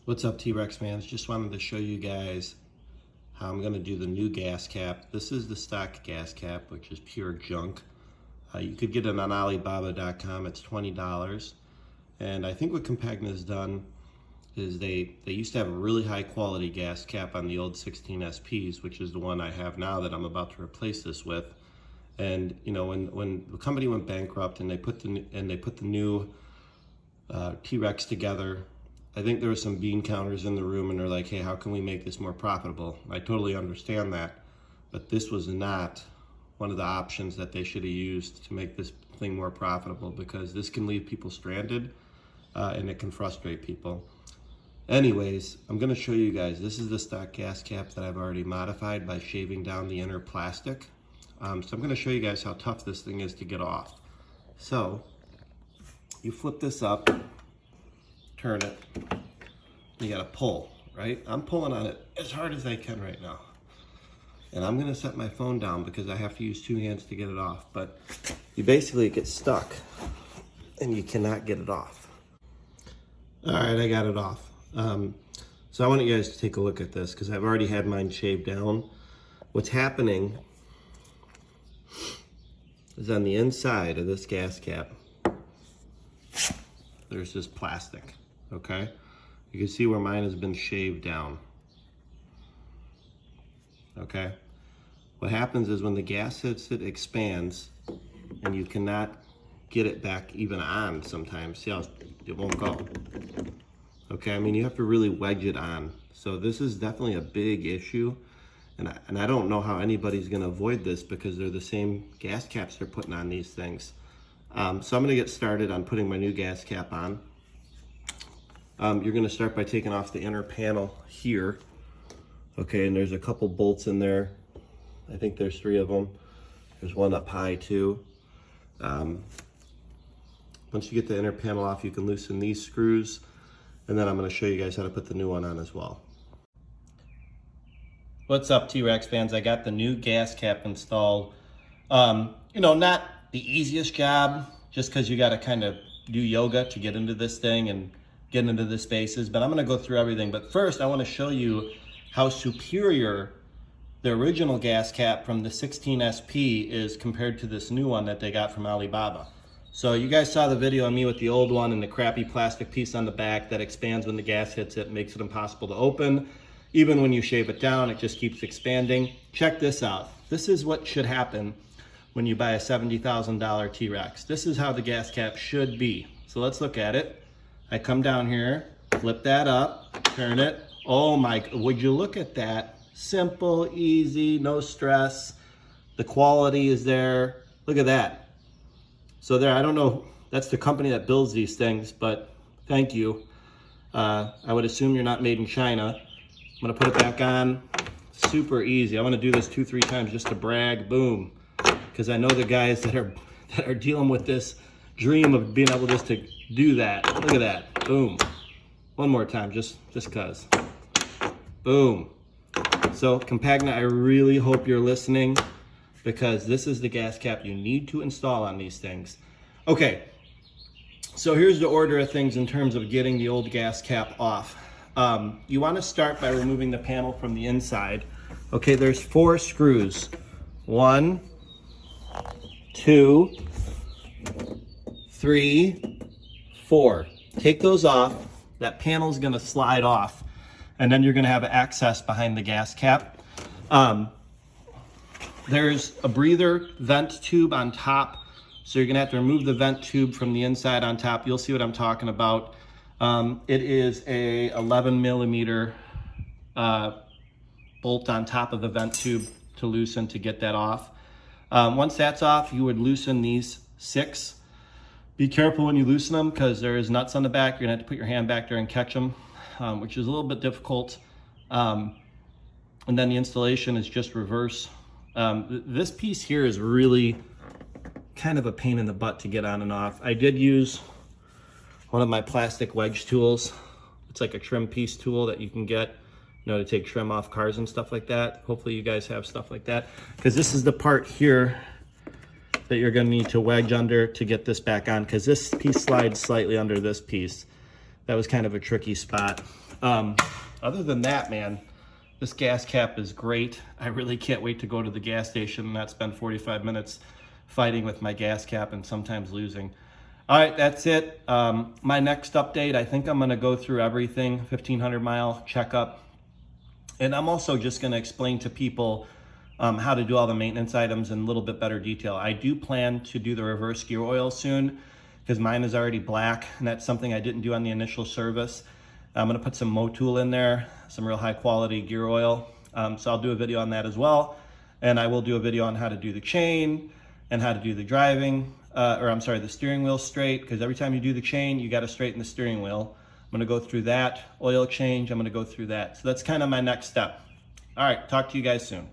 What's up, T-Rex fans? Just wanted to show you guys how I'm going to do the new gas cap. This is the stock gas cap, which is pure junk. You could get it on Alibaba.com. It's $20. And I think what Campagna has done is they used to have a really high quality gas cap on the old 16 SPs, which is the one I have now that I'm about to replace this with. And you know, when the company went bankrupt and they put the new T-Rex together, I think there were some bean counters in the room and they're like, hey, how can we make this more profitable? I totally understand that, but this was not one of the options that they should have used to make this thing more profitable, because this can leave people stranded and it can frustrate people. Anyways, I'm gonna show you guys, this is the stock gas cap that I've already modified by shaving down the inner plastic. So I'm gonna show you guys how tough this thing is to get off. So you flip this up, turn it, you gotta pull, right? I'm pulling on it as hard as I can right now. And I'm gonna set my phone down because I have to use two hands to get it off, but you basically get stuck and you cannot get it off. All right, I got it off. So I want you guys to take a look at this because I've already had mine shaved down. What's happening is on the inside of this gas cap, there's this plastic, okay? You can see where mine has been shaved down, okay? What happens is when the gas hits, it expands and you cannot get it back even on sometimes. See how it won't go, okay? I mean, you have to really wedge it on. So this is definitely a big issue. And I don't know how anybody's gonna avoid this because they're the same gas caps they're putting on these things. So I'm gonna get started on putting my new gas cap on. You're gonna start by taking off the inner panel here. Okay, and there's a couple bolts in there. I think there's 3 of them. There's one up high too. Once you get the inner panel off, you can loosen these screws. And then I'm gonna show you guys how to put the new one on as well. What's up, T-Rex fans? I got the new gas cap installed. You know, not the easiest job, just because you got to kind of do yoga to get into this thing and get into the spaces, but I'm going to go through everything. But first, I want to show you how superior the original gas cap from the 16 SP is compared to this new one that they got from Alibaba. So you guys saw the video of me with the old one and the crappy plastic piece on the back that expands when the gas hits it, makes it impossible to open. Even when you shave it down, it just keeps expanding. Check this out. This is what should happen when you buy a $70,000 T-Rex. This is how the gas cap should be. So let's look at it. I come down here, flip that up, turn it. Oh my, would you look at that? Simple, easy, no stress. The quality is there. Look at that. So there, I don't know, that's the company that builds these things, but thank you. I would assume you're not made in China. I'm gonna put it back on, super easy. I wanna do this 2-3 times just to brag, boom. Because I know the guys that are dealing with this dream of being able just to do that. Look at that, boom. One more time, just cause. Boom. So Campagna, I really hope you're listening because this is the gas cap you need to install on these things. Okay, so here's the order of things in terms of getting the old gas cap off. You want to start by removing the panel from the inside. Okay, there's 4 screws. 1, 2, 3, 4. Take those off. That panel's going to slide off, and then you're going to have access behind the gas cap. There's a breather vent tube on top, so you're going to have to remove the vent tube from the inside on top. You'll see what I'm talking about. It is a 11 millimeter bolt on top of the vent tube to loosen to get that off. Once that's off, you would loosen these 6. Be careful when you loosen them because there is nuts on the back. You're gonna have to put your hand back there and catch them, which is a little bit difficult. And then the installation is just reverse. This piece here is really kind of a pain in the butt to get on and off. I did use one of my plastic wedge tools. It's like a trim piece tool that you can get, you know, to take trim off cars and stuff like that. Hopefully you guys have stuff like that, because this is the part here that you're gonna need to wedge under to get this back on, because this piece slides slightly under this piece. That was kind of a tricky spot. Other than that, man, this gas cap is great. I really can't wait to go to the gas station and not spend 45 minutes fighting with my gas cap and sometimes losing. All right, that's it. My next update, I think I'm gonna go through everything, 1,500 mile checkup. And I'm also just gonna explain to people how to do all the maintenance items in a little bit better detail. I do plan to do the reverse gear oil soon because mine is already black, and that's something I didn't do on the initial service. I'm gonna put some Motul in there, some real high quality gear oil. So I'll do a video on that as well. And I will do a video on how to do the chain and how to do the the steering wheel straight, because every time you do the chain, you gotta straighten the steering wheel. I'm gonna go through that, oil change, I'm gonna go through that. So that's kind of my next step. All right, talk to you guys soon.